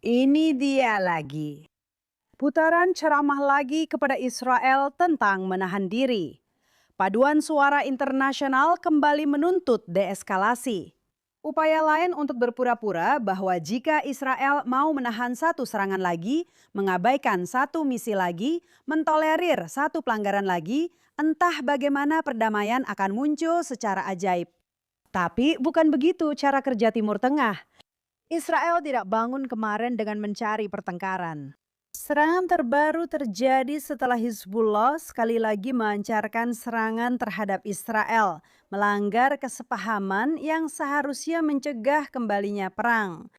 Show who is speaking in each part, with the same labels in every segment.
Speaker 1: Ini dia lagi. Putaran ceramah lagi kepada Israel tentang menahan diri. Paduan suara internasional kembali menuntut deeskalasi. Upaya lain untuk berpura-pura bahwa jika Israel mau menahan satu serangan lagi, mengabaikan satu misi lagi, mentolerir satu pelanggaran lagi, entah bagaimana perdamaian akan muncul secara ajaib. Tapi bukan begitu cara kerja Timur Tengah. Israel tidak bangun kemarin dengan mencari pertengkaran. Serangan terbaru terjadi setelah Hizbullah sekali lagi melancarkan serangan terhadap Israel, melanggar kesepahaman yang seharusnya mencegah kembalinya perang.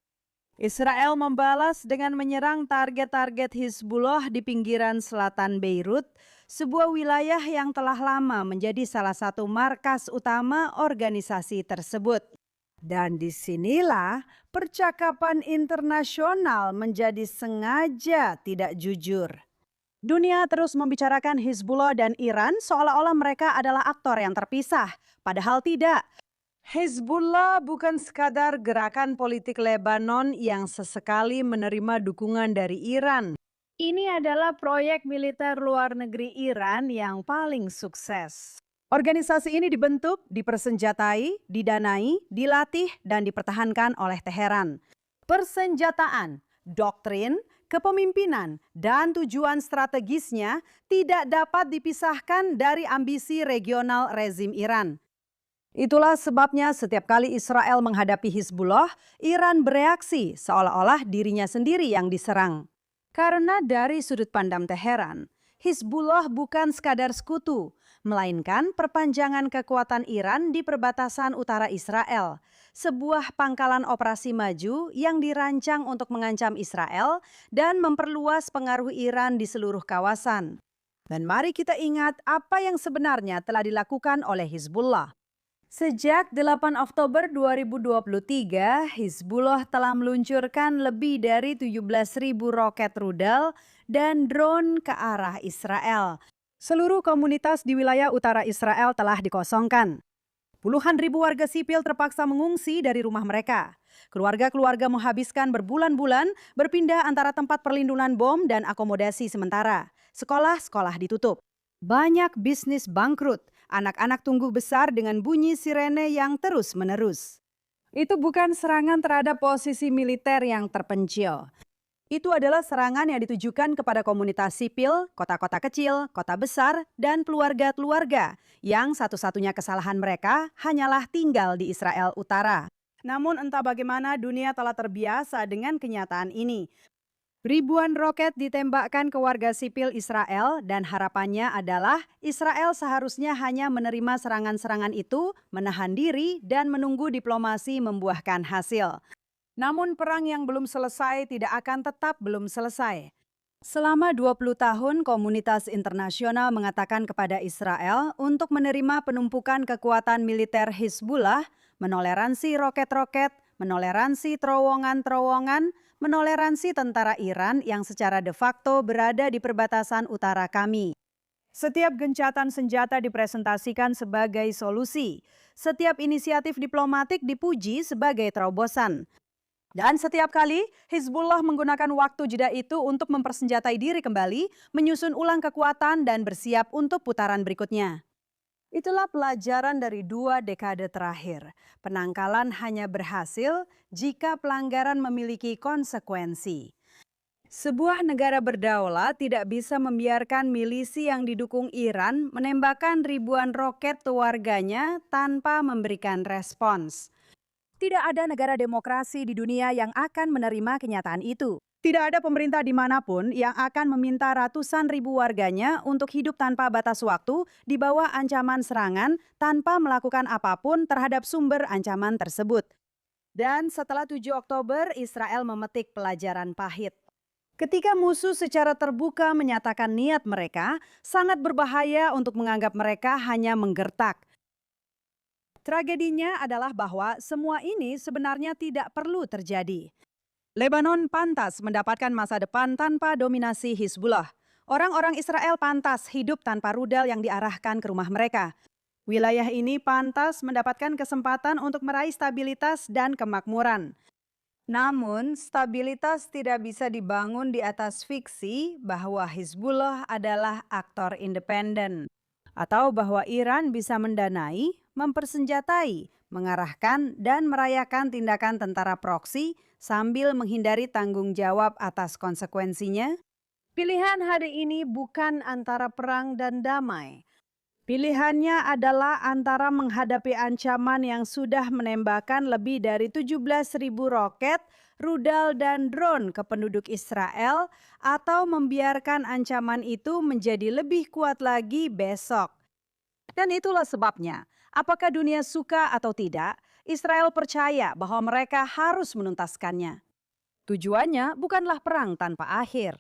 Speaker 1: Israel membalas dengan menyerang target-target Hizbullah di pinggiran selatan Beirut, sebuah wilayah yang telah lama menjadi salah satu markas utama organisasi tersebut. Dan disinilah percakapan internasional menjadi sengaja tidak jujur. Dunia terus membicarakan Hizbullah dan Iran seolah-olah mereka adalah aktor yang terpisah, padahal tidak. Hizbullah bukan sekadar gerakan politik Lebanon yang sesekali menerima dukungan dari Iran. Ini adalah proyek militer luar negeri Iran yang paling sukses. Organisasi ini dibentuk, dipersenjatai, didanai, dilatih, dan dipertahankan oleh Teheran. Persenjataan, doktrin, kepemimpinan, dan tujuan strategisnya tidak dapat dipisahkan dari ambisi regional rezim Iran. Itulah sebabnya setiap kali Israel menghadapi Hizbullah, Iran bereaksi seolah-olah dirinya sendiri yang diserang. Karena dari sudut pandang Teheran, Hizbullah bukan sekadar sekutu, melainkan perpanjangan kekuatan Iran di perbatasan utara Israel, sebuah pangkalan operasi maju yang dirancang untuk mengancam Israel dan memperluas pengaruh Iran di seluruh kawasan. Dan mari kita ingat apa yang sebenarnya telah dilakukan oleh Hizbullah. Sejak 8 Oktober 2023, Hizbullah telah meluncurkan lebih dari 17.000 roket rudal dan drone ke arah Israel. Seluruh komunitas di wilayah utara Israel telah dikosongkan. Puluhan ribu warga sipil terpaksa mengungsi dari rumah mereka. Keluarga-keluarga menghabiskan berbulan-bulan berpindah antara tempat perlindungan bom dan akomodasi sementara. Sekolah-sekolah ditutup. Banyak bisnis bangkrut. Anak-anak tumbuh besar dengan bunyi sirene yang terus-menerus. Itu bukan serangan terhadap posisi militer yang terpencil. Itu adalah serangan yang ditujukan kepada komunitas sipil, kota-kota kecil, kota besar, dan keluarga-keluarga yang satu-satunya kesalahan mereka hanyalah tinggal di Israel Utara. Namun entah bagaimana dunia telah terbiasa dengan kenyataan ini. Ribuan roket ditembakkan ke warga sipil Israel dan harapannya adalah Israel seharusnya hanya menerima serangan-serangan itu, menahan diri, dan menunggu diplomasi membuahkan hasil. Namun perang yang belum selesai tidak akan tetap belum selesai. Selama 20 tahun, komunitas internasional mengatakan kepada Israel untuk menerima penumpukan kekuatan militer Hizbullah, menoleransi roket-roket, menoleransi terowongan-terowongan, menoleransi tentara Iran yang secara de facto berada di perbatasan utara kami. Setiap gencatan senjata dipresentasikan sebagai solusi. Setiap inisiatif diplomatik dipuji sebagai terobosan. Dan setiap kali Hizbullah menggunakan waktu jeda itu untuk mempersenjatai diri kembali, menyusun ulang kekuatan dan bersiap untuk putaran berikutnya. Itulah pelajaran dari 2 dekade terakhir. Penangkalan hanya berhasil jika pelanggaran memiliki konsekuensi. Sebuah negara berdaulat tidak bisa membiarkan milisi yang didukung Iran menembakkan ribuan roket ke warganya tanpa memberikan respons. Tidak ada negara demokrasi di dunia yang akan menerima kenyataan itu. Tidak ada pemerintah dimanapun yang akan meminta ratusan ribu warganya untuk hidup tanpa batas waktu di bawah ancaman serangan tanpa melakukan apapun terhadap sumber ancaman tersebut. Dan setelah 7 Oktober, Israel memetik pelajaran pahit. Ketika musuh secara terbuka menyatakan niat mereka, sangat berbahaya untuk menganggap mereka hanya menggertak. Tragedinya adalah bahwa semua ini sebenarnya tidak perlu terjadi. Lebanon pantas mendapatkan masa depan tanpa dominasi Hizbullah. Orang-orang Israel pantas hidup tanpa rudal yang diarahkan ke rumah mereka. Wilayah ini pantas mendapatkan kesempatan untuk meraih stabilitas dan kemakmuran. Namun, stabilitas tidak bisa dibangun di atas fiksi bahwa Hizbullah adalah aktor independen, atau bahwa Iran bisa mendanai, mempersenjatai, mengarahkan, dan merayakan tindakan tentara proksi sambil menghindari tanggung jawab atas konsekuensinya. Pilihan hari ini bukan antara perang dan damai. Pilihannya adalah antara menghadapi ancaman yang sudah menembakkan lebih dari 17.000 roket, rudal, dan drone ke penduduk Israel atau membiarkan ancaman itu menjadi lebih kuat lagi besok. Dan itulah sebabnya, apakah dunia suka atau tidak, Israel percaya bahwa mereka harus menuntaskannya. Tujuannya bukanlah perang tanpa akhir.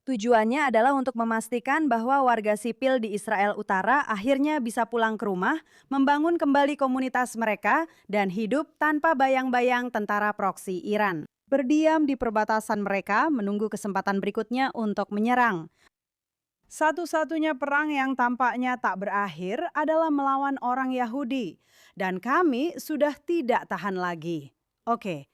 Speaker 1: Tujuannya adalah untuk memastikan bahwa warga sipil di Israel Utara akhirnya bisa pulang ke rumah, membangun kembali komunitas mereka, dan hidup tanpa bayang-bayang tentara proksi Iran. Berdiam di perbatasan mereka menunggu kesempatan berikutnya untuk menyerang. Satu-satunya perang yang tampaknya tak berakhir adalah melawan orang Yahudi, dan kami sudah tidak tahan lagi. Oke,